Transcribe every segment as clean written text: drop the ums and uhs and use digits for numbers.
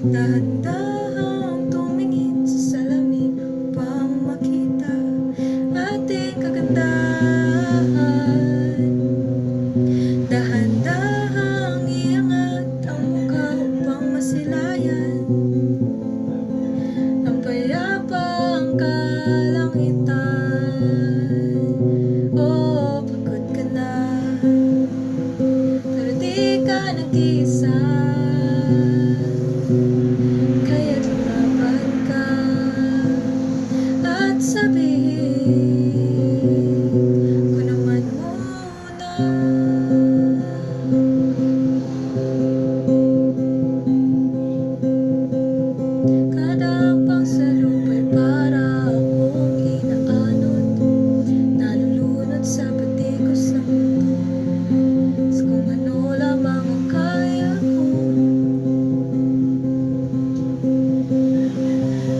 Dahan-dahang tumingin sa salamin upang makita ating kagandahan. Dahan-dahang iangat ang mukha upang masilayan ang payapang kalangitan. Oh, pagod ka na, pero di ka nag-iisa. Kaya't lumaban ka at sabihin ko naman muna. Kada pagsalubay para akong inaanod, nalulunod sa batikos ng mundo. Sa kung ano lamang ang kaya ko.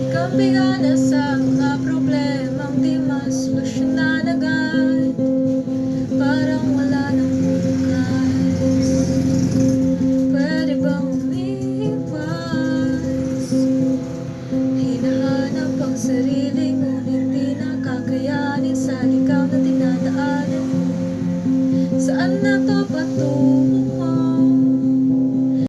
Ikaw bigana sa mga problemang di masolusyonan agad. Parang wala nang bukas. Pwede bang umiwas? Hinahanap ang sarili, ngunit di nakakayanin sa ligaw na dinadaanan mo. Saan na to patungo?